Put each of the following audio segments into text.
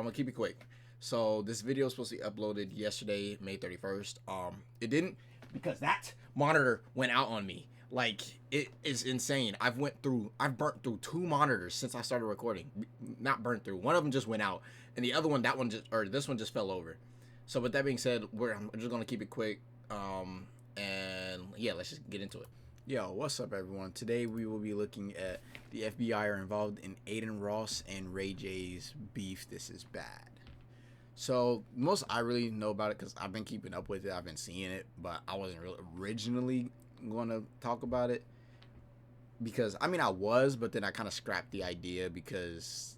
gonna keep it quick. So this video was supposed to be uploaded yesterday, May 31st. It didn't because that monitor went out on me. Like, it is insane. I've burnt through 2 monitors since I started recording. Not burnt through. One of them just went out, and the other one, this one just fell over. So with that being said, I'm just gonna keep it quick. And yeah, let's just get into it. Yo, what's up, everyone? Today we will be looking at the FBI are involved in Adin Ross and Ray J's beef. This is bad. So most I really know about it because I've been keeping up with it. I've been seeing it, but I wasn't really originally going to talk about it because I was, but then I kind of scrapped the idea because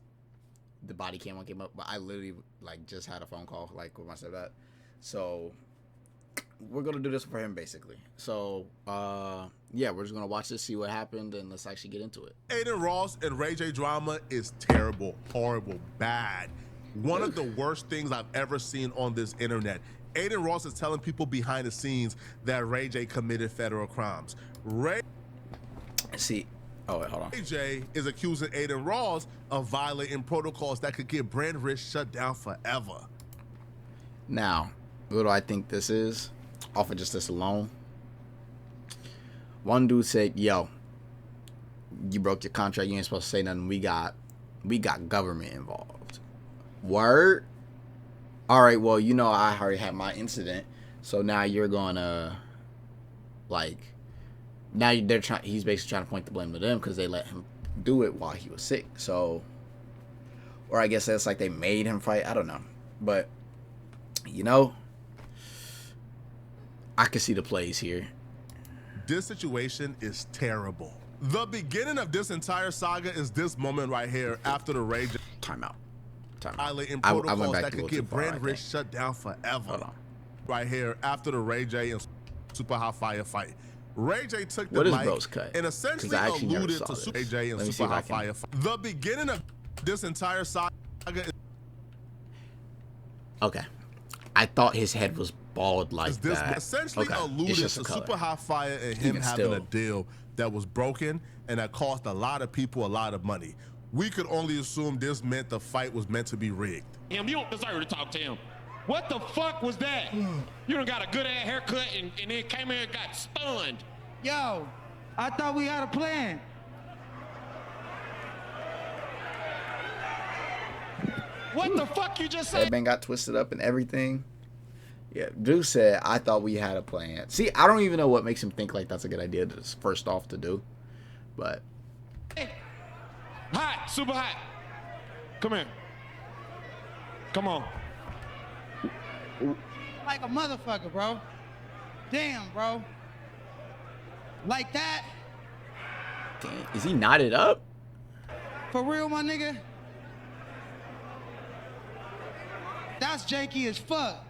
the body cam came up. But I literally just had a phone call with my stepdad, so we're gonna do this for him basically. So yeah, we're just gonna watch this, see what happened, and let's actually get into it. Adin Ross and Ray J drama is terrible, horrible, bad. One of the worst things I've ever seen on this internet. Adin Ross is telling people behind the scenes that Ray J committed federal crimes. Ray J is accusing Adin Ross of violating protocols that could get brand risk shut down forever. Now, what do I think this is? Off of just this alone. One dude said, yo, you broke your contract, you ain't supposed to say nothing. We got government involved. Word? Alright, well, you know I already had my incident, so now you're gonna he's basically trying to point the blame to them because they let him do it while he was sick. So, or I guess that's like they made him fight. I don't know. But you know, I can see the plays here. This situation is terrible. The beginning of this entire saga is this moment right here after the Ray J timeout. Violating protocols that could get brand risk shut down forever. Hold on. Right here after the Ray J and Super Hot Fire fight. Ray J took the mic and essentially alluded to Ray J and Super Hot Fire fight. The beginning of this entire saga is... Okay. I thought his head was bald like that. Essentially alluded to Super Hot Fire and him having a deal that was broken and that cost a lot of people a lot of money. We could only assume this meant the fight was meant to be rigged. You don't deserve to talk to him. What the fuck was that? You done got a good ass haircut and then came here and got stunned. Yo, I thought we had a plan. What the fuck you just said? That got twisted up and everything. Yeah, Drew said, I thought we had a plan. See, I don't even know what makes him think that's a good idea first off to do. But hot, super hot. Come here. Come on. Like a motherfucker, bro. Damn, bro. Like that? Damn, is he knotted up? For real, my nigga? That's janky as fuck.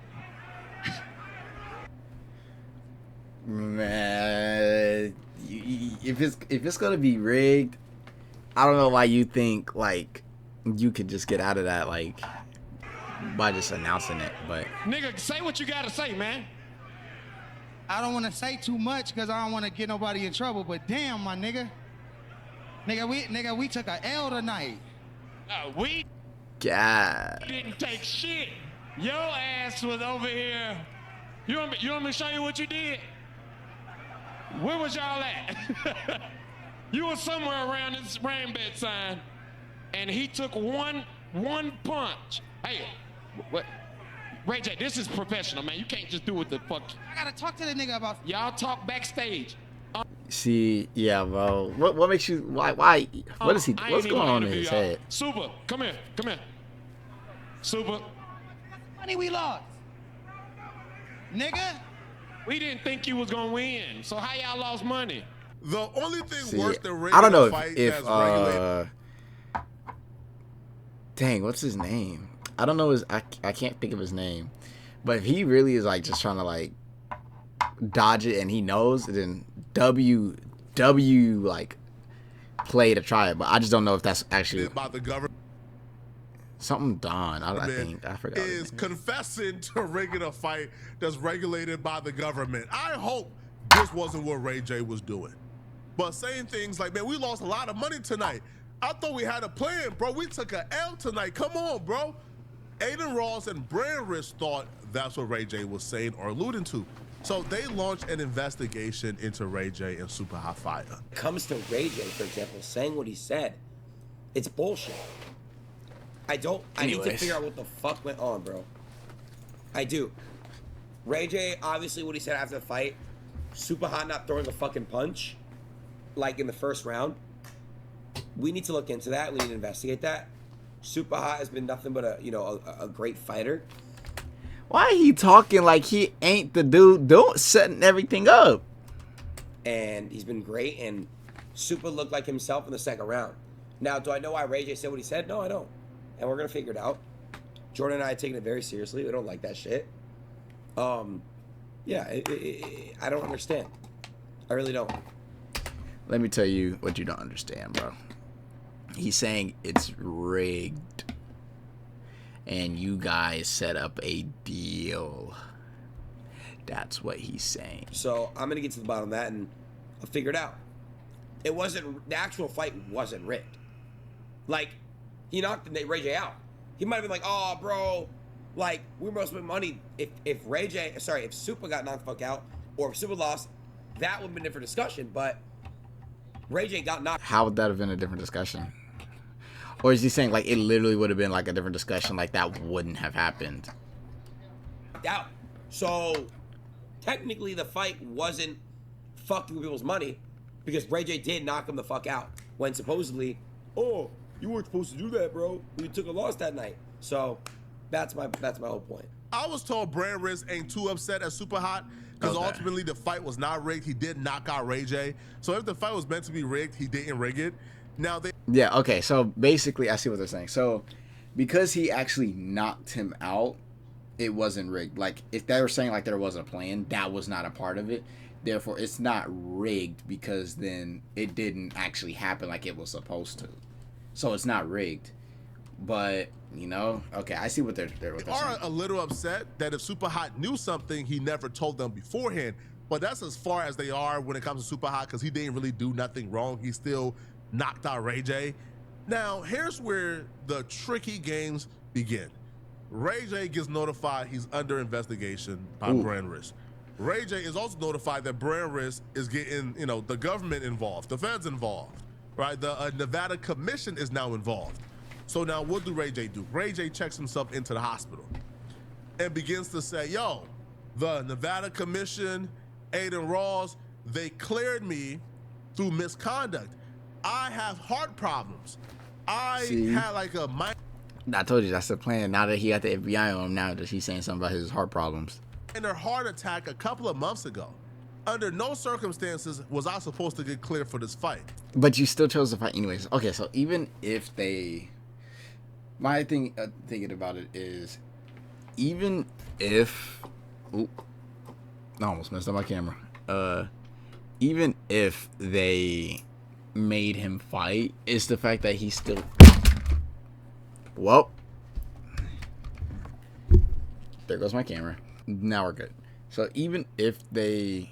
Man, if it's gonna be rigged, I don't know why you think you could just get out of that by just announcing it. But nigga, say what you gotta say, man. I don't want to say too much because I don't want to get nobody in trouble. But damn, my nigga, we took a L tonight. We didn't take shit. Your ass was over here. You want me to show you what you did? Where was y'all at? You were somewhere around this rain bed sign, and he took one punch. Hey, what? Ray J, this is professional, man. You can't just do what the fuck. I gotta talk to the nigga about. Y'all talk backstage. See, yeah, bro. What makes you? Why? What is he? What's going on in his head? Super, come here. Super. Money we lost, nigga. We didn't think you was gonna win. So how y'all lost money? The only thing worse than Ray I don't know fight if dang, what's his name? I don't know I can't think of his name. But if he really is just trying to dodge it and he knows, then W play to try it. But I just don't know if that's actually about the government. Something Don. I forgot. Is confessing to rigging a fight that's regulated by the government. I hope this wasn't what Ray J was doing. But saying things like, man, we lost a lot of money tonight. I thought we had a plan, bro. We took a L tonight. Come on, bro. Adin Ross and Brand Risk thought that's what Ray J was saying or alluding to. So they launched an investigation into Ray J and Super Hot Fire. When it comes to Ray J, for example, saying what he said, it's bullshit. I need to figure out what the fuck went on, bro. I do. Ray J, obviously what he said after the fight, Super Hot not throwing a fucking punch, like in the first round. We need to look into that. We need to investigate that. Super Hot has been nothing but a great fighter. Why he talking like he ain't the dude setting everything up? And he's been great, and Super looked like himself in the second round. Now, do I know why Ray J said what he said? No, I don't. And we're going to figure it out. Jordan and I are taking it very seriously. We don't like that shit. Yeah, I don't understand. I really don't. Let me tell you what you don't understand, bro. He's saying it's rigged. And you guys set up a deal. That's what he's saying. So I'm going to get to the bottom of that and I'll figure it out. It wasn't, the actual fight wasn't rigged. Like, he knocked Ray J out. He might have been like, oh, bro, like, we must spend money. If Super got knocked the fuck out, or if Super lost, that would have been a different discussion. But Ray J got knocked. How would that have been a different discussion? Or is he saying, like, it literally would have been, like, a different discussion, like, that wouldn't have happened? Out. So, technically, the fight wasn't fucking with people's money, because Ray J did knock him the fuck out, when supposedly, oh, you weren't supposed to do that, bro. You took a loss that night. So, that's my whole point. I was told Brand Risk ain't too upset at Super Hot, because ultimately the fight was not rigged. He did knock out Ray J. So if the fight was meant to be rigged, he didn't rig it. Now yeah, okay, so basically I see what they're saying. So because he actually knocked him out, it wasn't rigged. Like, if they were saying like there wasn't a plan, that was not a part of it. Therefore, it's not rigged, because then it didn't actually happen like it was supposed to. So it's not rigged. But, you know, okay, I see what they're saying. A little upset that if Super Hot knew something, he never told them beforehand. But that's as far as they are when it comes to Super Hot, because he didn't really do nothing wrong. He still knocked out Ray J. Now, here's where the tricky games begin. Ray J gets notified he's under investigation by Brand Risk. Ray J is also notified that Brand Risk is getting, the government involved, the feds involved, right? The Nevada Commission is now involved. So now what do Ray J do? Ray J checks himself into the hospital and begins to say, yo, the Nevada Commission, Adin Ross, they cleared me through misconduct. I have heart problems. I had like a mind. I told you that's the plan. Now that he got the FBI on him, now that he's saying something about his heart problems. And a heart attack a couple of months ago. Under no circumstances was I supposed to get cleared for this fight. But you still chose to fight anyways. Okay, so even if they... My thing, thinking about it is, even if... Oop, I almost messed up my camera. Even if they made him fight, it's the fact that he's still... Well, there goes my camera. Now we're good. So even if they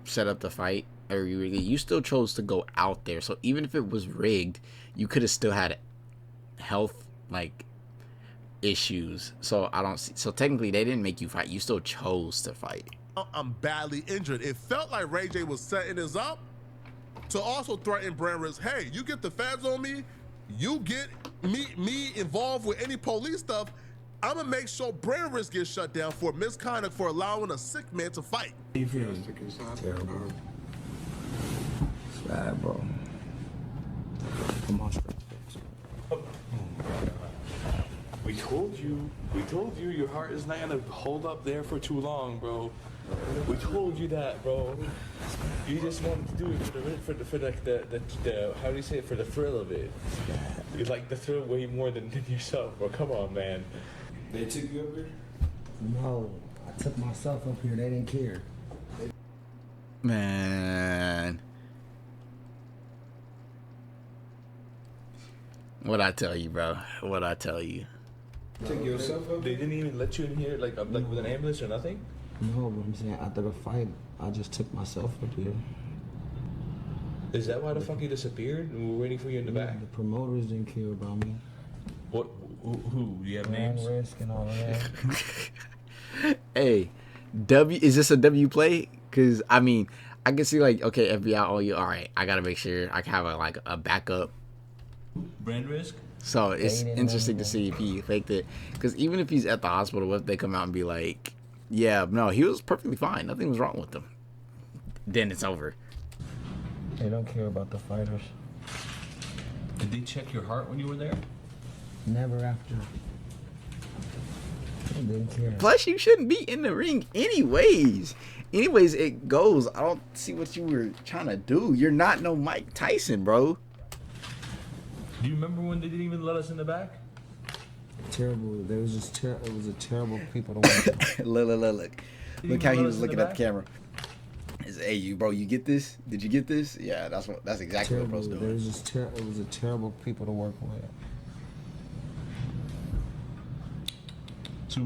set up the fight, or you still chose to go out there. So even if it was rigged, you could have still had health issues. So I don't see. So technically, they didn't make you fight. You still chose to fight. I'm badly injured. It felt like Ray J was setting this up to also threaten Brand Risk. Hey, you get the feds on me, you get me involved with any police stuff, I'm gonna make sure Brand Risk gets shut down for misconduct for allowing a sick man to fight. You feel it's terrible. It's bad, bro. Come on, We told you your heart is not gonna hold up there for too long, bro. We told you that, bro. You just wanted to do it for the how do you say it, for the thrill of it. You like the thrill way more than yourself, bro. Come on, man. They took you up here? No, I took myself up here. They didn't care. Man. What'd I tell you, bro? What'd I tell you? Took yourself up? They didn't even let you in here like with an ambulance or nothing? No, but I'm saying after the fight, I just took myself up here. Is that why the fuck you disappeared? And we were waiting for you in the back? The promoters didn't care about me. What? Who? Do you have names? Risk and all of that. Hey, is this a W play? Because I mean, I can see like, okay, FBI, all you, all right. I gotta make sure I can have a backup. Brand risk. So it's interesting to see if he faked it. Because even if he's at the hospital, what if they come out and be like, yeah, no, he was perfectly fine. Nothing was wrong with him. Then it's over. They don't care about the fighters. Did they check your heart when you were there? Never after. They didn't care. Plus, you shouldn't be in the ring anyways. Anyways, it goes. I don't see what you were trying to do. You're not no Mike Tyson, bro. Do you remember when they didn't even let us in the back? Terrible. There was just it was a terrible people to watch. Look how he was looking at the camera. Hey, you bro, you get this? Did you get this? Yeah, that's exactly Terrible. what bro's doing. There was just it was a terrible people to work with. So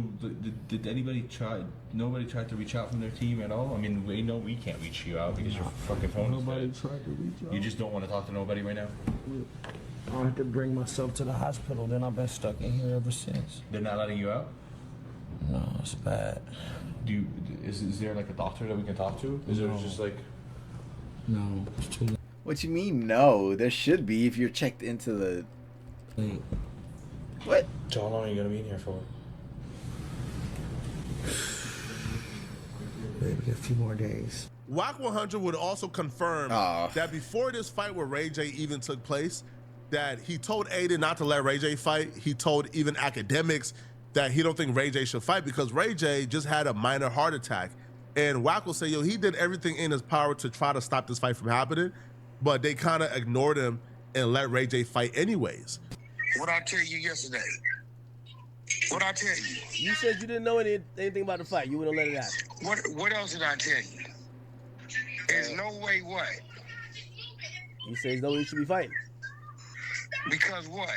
did anybody try? Nobody tried to reach out from their team at all? I mean, we know we can't reach you out because your fucking phone is Nobody dead. tried to reach out. You just don't want to talk to nobody right now? I had to bring myself to the hospital. Then I've been stuck in here ever since. They're not letting you out? No, it's bad. Is there like a doctor that we can talk to? Is there just like... No, it's too late. What you mean? No, there should be if you're checked into the. What? So how long are you gonna be in here for? Maybe a few more days. WAC 100 would also confirm that before this fight with Ray J even took place, that he told Adin not to let Ray J fight. He told even academics that he don't think Ray J should fight because Ray J just had a minor heart attack. And WAC will say, yo, he did everything in his power to try to stop this fight from happening, but they kind of ignored him and let Ray J fight anyways. What I tell you yesterday? What I tell you? You said you didn't know anything about the fight. You wouldn't let it happen. What else did I tell you? There's no way what? You said there's no way you should be fighting. Because what?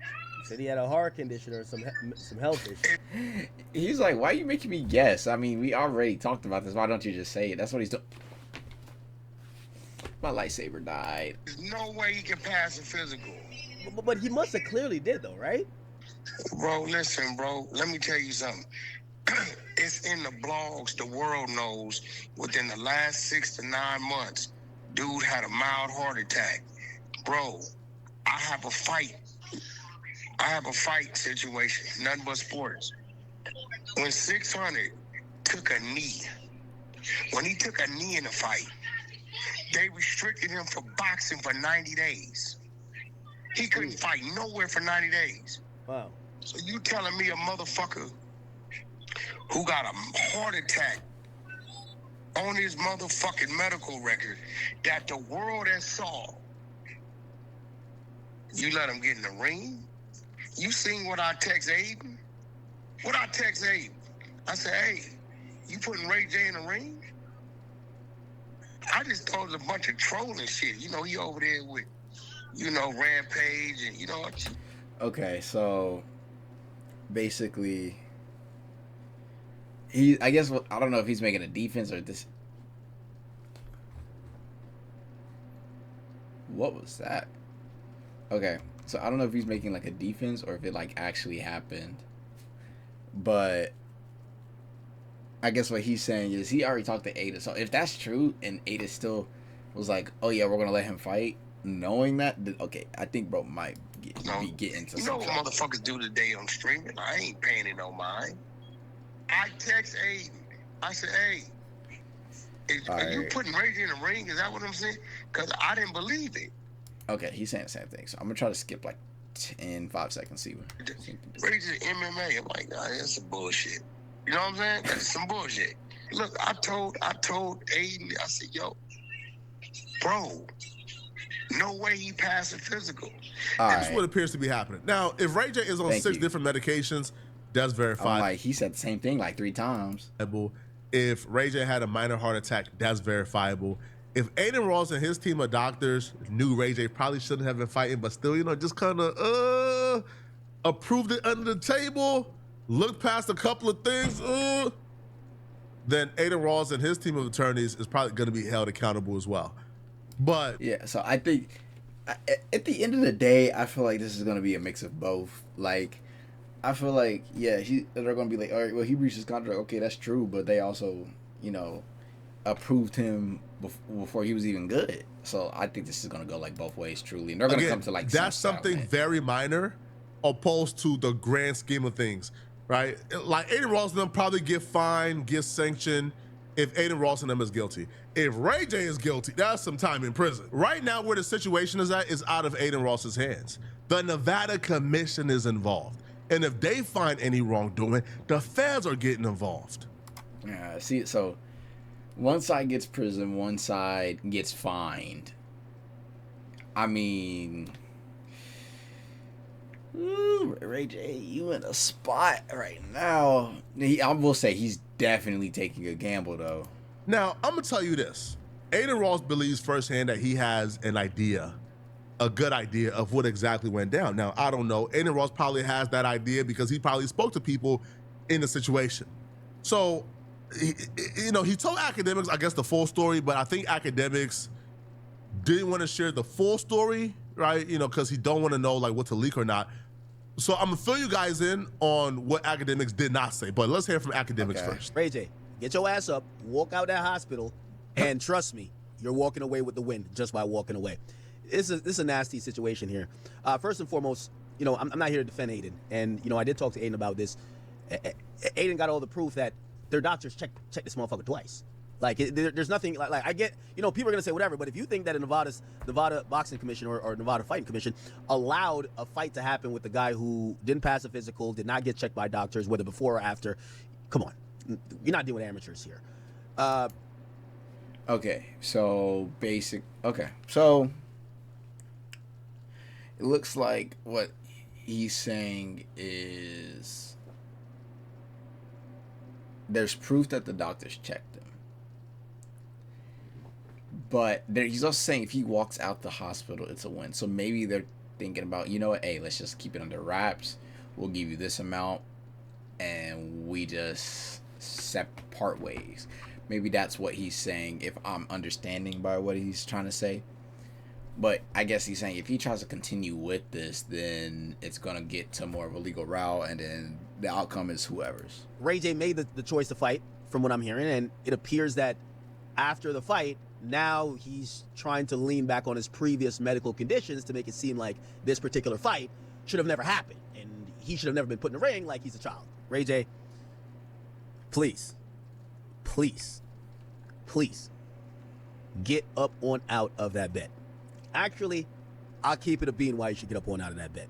You said he had a heart condition or some health issue. He's like, why are you making me guess? I mean, we already talked about this. Why don't you just say it? That's what he's doing. My lightsaber died. There's no way he can pass a physical. But he must have clearly did though, right? Bro, listen, bro. Let me tell you something. It's in the blogs. The world knows. Within the last 6 to 9 months, dude had a mild heart attack. Bro, I have a fight. I have a fight situation. Nothing but sports. When 600 took a knee, when he took a knee in the fight, they restricted him from boxing for 90 days. He couldn't fight nowhere for 90 days. Wow. So you telling me a motherfucker who got a heart attack on his motherfucking medical record that the world has saw, you let him get in the ring? You seen what I text Adin? What I text Adin? I said, hey, you putting Ray J in the ring? I just thought it was a bunch of trolling shit. You know, he over there with, you know, Rampage and, you know. Okay, so basically, I guess, I don't know if he's making a defense or this. What was that? Okay, so I don't know if he's making like a defense or if it like actually happened. But I guess what he's saying is he already talked to Ada. So if that's true and Ada still was like, oh yeah, we're going to let him fight, knowing that, okay, I think bro might be getting to you know what motherfuckers do today on streaming? I ain't paying it no mind. I text Adin. I said, hey, are you putting Ray J in the ring? Is that what I'm saying? Because I didn't believe it. Okay, he's saying the same thing. So I'm going to try to skip like 5 seconds. See what Ray J MMA. I'm like, nah, that's some bullshit. You know what I'm saying? That's some bullshit. Look, I told Adin, I said, yo, bro, no way he passed a physical. That's what appears to be happening. Now, if Ray J is on 6 different medications, that's verified. Like he said the same thing like 3 times. If Ray J had a minor heart attack, that's verifiable. If Adin Ross and his team of doctors knew Ray J probably shouldn't have been fighting, but still, you know, just kind of approved it under the table, looked past a couple of things, then Adin Ross and his team of attorneys is probably going to be held accountable as well. But yeah, so I think at the end of the day, I feel like this is gonna be a mix of both. Like, I feel like they're gonna be like, all right, well, he breached his contract. Okay, that's true, but they also, approved him before he was even good. So I think this is gonna go like both ways, truly, and they're gonna come to like that's something very minor, opposed to the grand scheme of things, right? Like Adin Ross and them probably get fined, get sanctioned if Adin Ross and them is guilty. If Ray J is guilty, that's some time in prison. Right now, where the situation is at is out of Adin Ross's hands. The Nevada Commission is involved, and if they find any wrongdoing, the feds are getting involved. Yeah, see, so one side gets prison, one side gets fined. I mean, Ray J, you in a spot right now. I will say he's definitely taking a gamble, though. Now, I'm going to tell you this. Adin Ross believes firsthand that he has an idea, a good idea of what exactly went down. Now, I don't know. Adin Ross probably has that idea because he probably spoke to people in the situation. So, he told academics, I guess, the full story, but I think academics didn't want to share the full story, right? Because he don't want to know like what to leak or not. So I'm gonna fill you guys in on what academics did not say, but let's hear from academics first. Ray J, get your ass up, walk out that hospital, and trust me, you're walking away with the win just by walking away. This is a nasty situation here. First and foremost, I'm not here to defend Adin, and I did talk to Adin about this. Adin got all the proof that their doctors check this motherfucker twice. Like, there's nothing, like I get, people are going to say whatever, but if you think that a Nevada Boxing Commission or Nevada Fighting Commission allowed a fight to happen with the guy who didn't pass a physical, did not get checked by doctors, whether before or after, come on. You're not dealing with amateurs here. Okay, so so it looks like what he's saying is there's proof that the doctors checked him. But he's also saying if he walks out the hospital, it's a win. So maybe they're thinking about, hey, let's just keep it under wraps. We'll give you this amount, and we just part ways. Maybe that's what he's saying, if I'm understanding by what he's trying to say. But I guess he's saying if he tries to continue with this, then it's going to get to more of a legal route, and then the outcome is whoever's. Ray J made the choice to fight, from what I'm hearing, and it appears that after the fight, now he's trying to lean back on his previous medical conditions to make it seem like this particular fight should have never happened, and he should have never been put in the ring like he's a child. Ray J, please, get up on out of that bed. Actually, I'll keep it a bean why you should get up on out of that bed.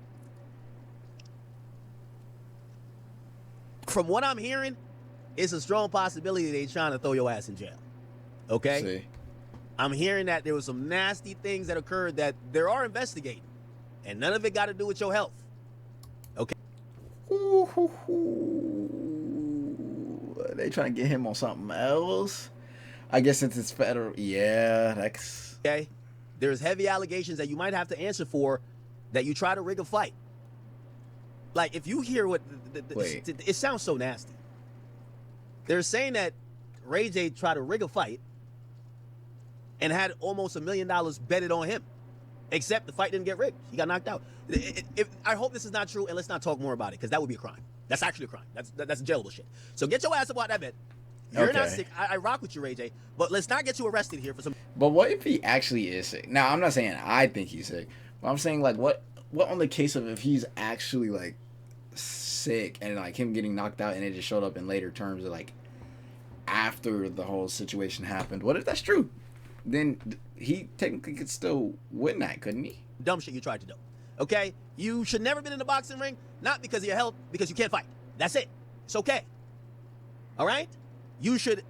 From what I'm hearing, it's a strong possibility they're trying to throw your ass in jail. Okay? See. I'm hearing that there was some nasty things that occurred that they are investigating, and none of it got to do with your health. Okay? They trying to get him on something else? I guess since it's federal. Yeah, that's... Okay? There's heavy allegations that you might have to answer for that you try to rig a fight. Like, if you hear what... it sounds so nasty. They're saying that Ray J tried to rig a fight and had almost $1 million betted on him. Except the fight didn't get rigged. He got knocked out. I hope this is not true, and let's not talk more about it, because that would be a crime. That's actually a crime. That's jailable shit. So get your ass up out that bed. You're not sick. I rock with you, Ray J, but let's not get you arrested here for some... But what if he actually is sick? Now, I'm not saying I think he's sick, but I'm saying, like, what on the case of if he's actually, like, sick and, like, him getting knocked out and it just showed up in later terms of, like, after the whole situation happened? What if that's true? Then he technically could still win that, couldn't he? Dumb shit you tried to do. Okay? You should never been in the boxing ring, not because of your health, because you can't fight. That's it. It's okay. All right? You should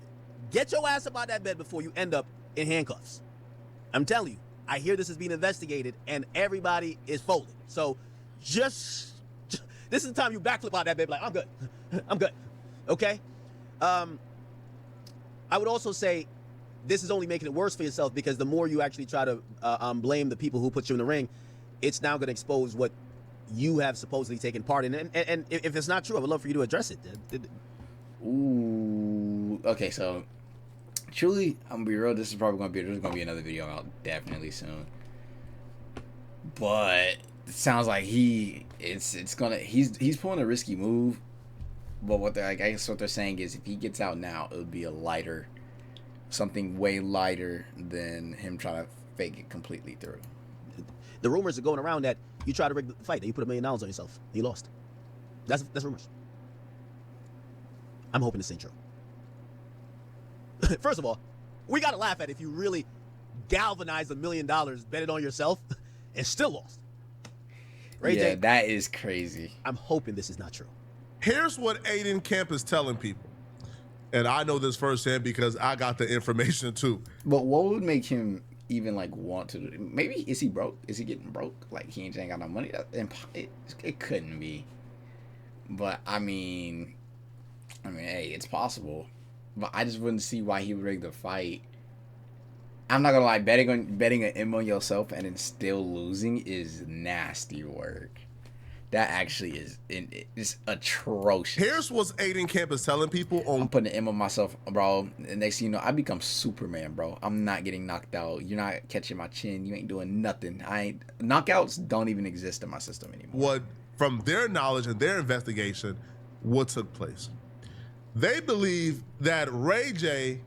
get your ass up out that bed before you end up in handcuffs. I'm telling you, I hear this is being investigated and everybody is folded. So just this is the time you backflip out that bed like, I'm good. I'm good. Okay? I would also say this is only making it worse for yourself, because the more you actually try to blame the people who put you in the ring, it's now going to expose what you have supposedly taken part in. And if it's not true, I would love for you to address it. Ooh. Okay, so truly, I'm gonna be real. This is probably gonna be another video out definitely soon. But it sounds like he's pulling a risky move. But what I guess what they're saying is if he gets out now, it would be something way lighter than him trying to fake it completely through. The rumors are going around that you tried to rig the fight, that you put $1 million on yourself, and you lost. That's rumors. I'm hoping this ain't true. First of all, we gotta laugh at it if you really galvanized $1 million, bet it on yourself, and still lost. Ray Yeah, J, that is crazy. I'm hoping this is not true. Here's what Adin Kemp is telling people. And I know this firsthand because I got the information too. But what would make him even like want to do? Maybe is he broke? Is he getting broke? Like he ain't got no money? It couldn't be. But I mean, hey, it's possible. But I just wouldn't see why he would rig the fight. I'm not gonna lie, betting an M on yourself and then still losing is nasty work. That actually is atrocious. Here's what Adin Kemp is telling people. I'm putting an M on myself, bro. And next thing you know, I become Superman, bro. I'm not getting knocked out. You're not catching my chin. You ain't doing nothing. Knockouts don't even exist in my system anymore. What, from their knowledge and their investigation, what took place? They believe that Ray J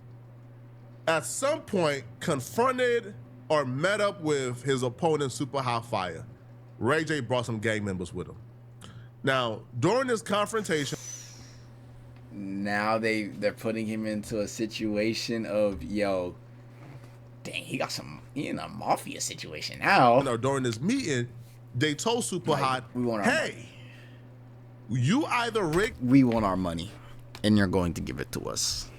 at some point confronted or met up with his opponent, Super Hot Fire. Ray J brought some gang members with him. Now, during this confrontation, now they're putting him into a situation of, yo, dang, he in a mafia situation now. During this meeting, they told Super Hot, we want our money. You either we want our money, and you're going to give it to us.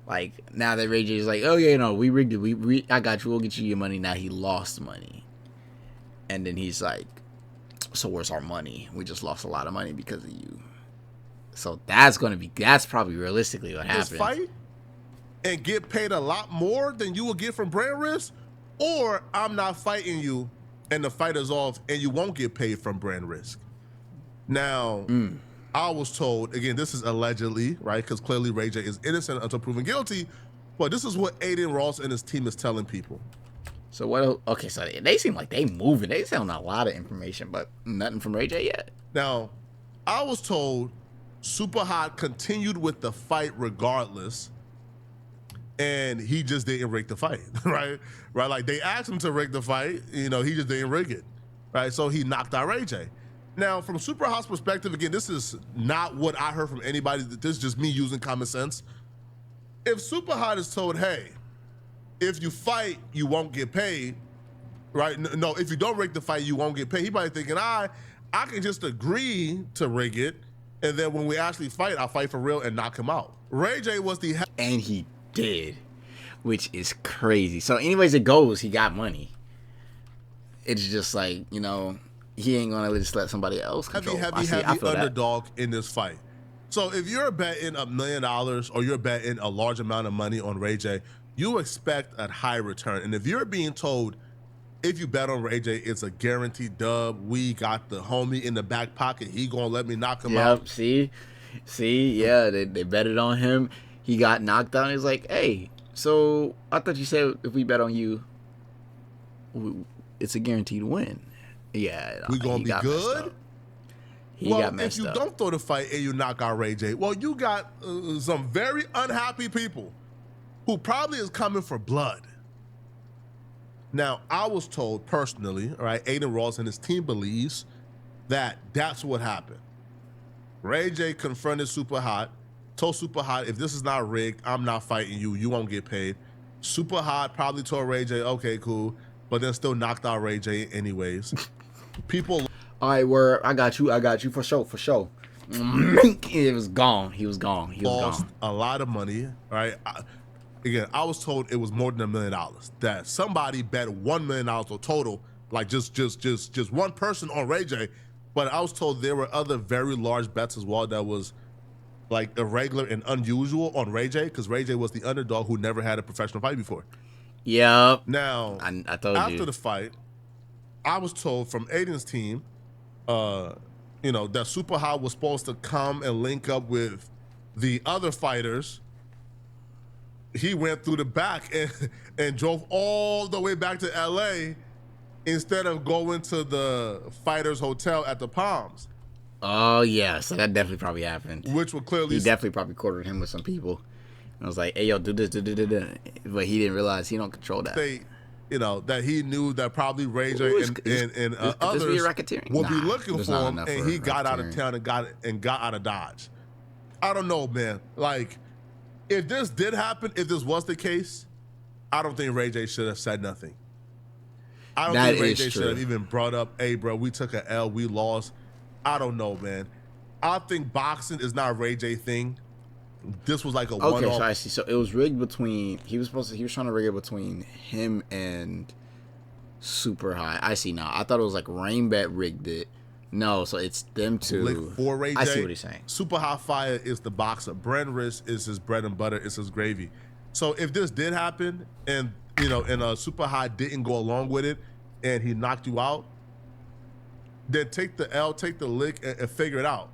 Like, now that Ray J is like, oh yeah, no, we rigged it. I got you. We'll get you your money. Now he lost money. And then he's like, so where's our money? We just lost a lot of money because of you. So that's probably realistically what happens. Fight and get paid a lot more than you will get from brand risk, or I'm not fighting you and the fight is off and you won't get paid from brand risk. Now, I was told, again, this is allegedly, right? Because clearly Ray J is innocent until proven guilty, but this is what Adin Ross and his team is telling people. So what? Okay, so they seem like they moving. They sound a lot of information, but nothing from Ray J yet. Now, I was told Super Hot continued with the fight regardless, and he just didn't rig the fight, right? Like they asked him to rig the fight, he just didn't rig it, right? So he knocked out Ray J. Now, from Super Hot's perspective, again, this is not what I heard from anybody. This is just me using common sense. If Super Hot is told, hey, if you fight, you won't get paid, right? No, if you don't rig the fight, you won't get paid. He probably thinking, I can just agree to rig it, and then when we actually fight, I'll fight for real and knock him out. Ray J was the... And he did, which is crazy. So anyways it goes, he got money. It's just like, he ain't gonna just let somebody else control. Heavy underdog in this fight. So if you're betting $1 million or you're betting a large amount of money on Ray J, you expect a high return. And if you're being told, if you bet on Ray J, it's a guaranteed dub. We got the homie in the back pocket. He gonna let me knock him out. See, yeah, they betted on him. He got knocked out. He's like, hey, so I thought you said if we bet on you, it's a guaranteed win. Yeah, we gonna be good. He got messed up. If you don't throw the fight and you knock out Ray J, well, you got some very unhappy people who probably is coming for blood. Now, I was told personally, all right, Adin Ross and his team believes that that's what happened. Ray J confronted Super Hot, told Super Hot, if this is not rigged, I'm not fighting you. You won't get paid. Super Hot probably told Ray J, okay, cool, but then still knocked out Ray J anyways. People... All right, I got you for sure. It was gone. He was gone. Lost a lot of money, right? Again, I was told it was more than $1 million. That somebody bet $1 million or total, like just one person on Ray J. But I was told there were other very large bets as well that was like irregular and unusual on Ray J, because Ray J was the underdog who never had a professional fight before. Yep. Now, I told you. After the fight, I was told from Adin's team, that Super Hot was supposed to come and link up with the other fighters. He went through the back and drove all the way back to LA instead of going to the fighters hotel at the Palms. Oh yeah, so that definitely probably happened. Which would clearly he definitely probably quartered him with some people. I was like, hey yo, do this, but he didn't realize he don't control that. You know, that he knew that probably Ray J and others would be looking for him, and he got out of town and got out of Dodge. I don't know, man. Like, if this did happen, if this was the case, I don't think Ray J should have said nothing. I don't think Ray J should have even brought up, hey, bro, we took an L, we lost. I don't know, man. I think boxing is not a Ray J thing. This was like a one-off. Okay, so I see. So it was rigged between, he was trying to rig it between him and Super High. I see now. I thought it was like Rainbet rigged it. No, so it's them two. For Ray J, I see what he's saying. Super High Fire is the boxer. Brent Risk is his bread and butter. It's his gravy. So if this did happen, and you know, and Super High didn't go along with it, and he knocked you out, then take the L, take the lick, and figure it out.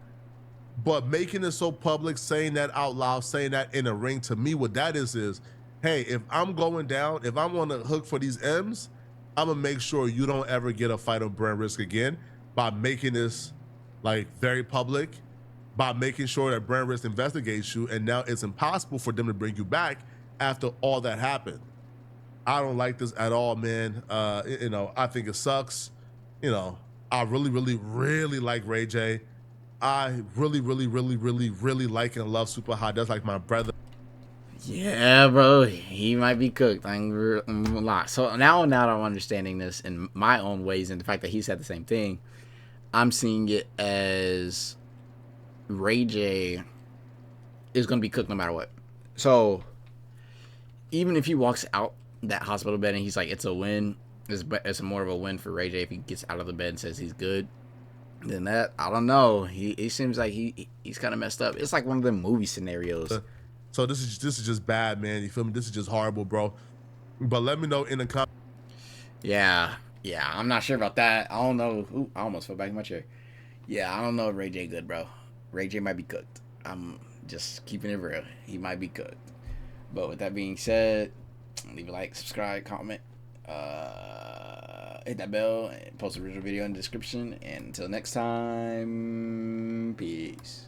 But making it so public, saying that out loud, saying that in a ring, to me, what that is, hey, if I'm going down, if I'm on the hook for these M's, I'm gonna make sure you don't ever get a fight on Brent Risk again by making this like very public, by making sure that Brent Risk investigates you, and now it's impossible for them to bring you back after all that happened. I don't like this at all, man. You know, I think it sucks. You know, I really, really, really like Ray J. I really, really, really, really, really like and love Super High. That's like my brother. Yeah, bro, he might be cooked. I ain't gonna lie. So now that I'm understanding this in my own ways, and the fact that he said the same thing, I'm seeing it as Ray J is gonna be cooked no matter what. So even if he walks out that hospital bed and he's like, it's a win, it's more of a win for Ray J if he gets out of the bed and says he's good. Then that, I don't know. He seems like he's kind of messed up. It's like one of them movie scenarios. So this is just bad, man. You feel me? This is just horrible, bro. But let me know in the comments. Yeah, I'm not sure about that. I don't know. Ooh, I almost fell back in my chair. Yeah, I don't know if Ray J good, bro. Ray J might be cooked. I'm just keeping it real. He might be cooked. But with that being said, leave a like, subscribe, comment, hit that bell, and post the original video in the description. And until next time, peace.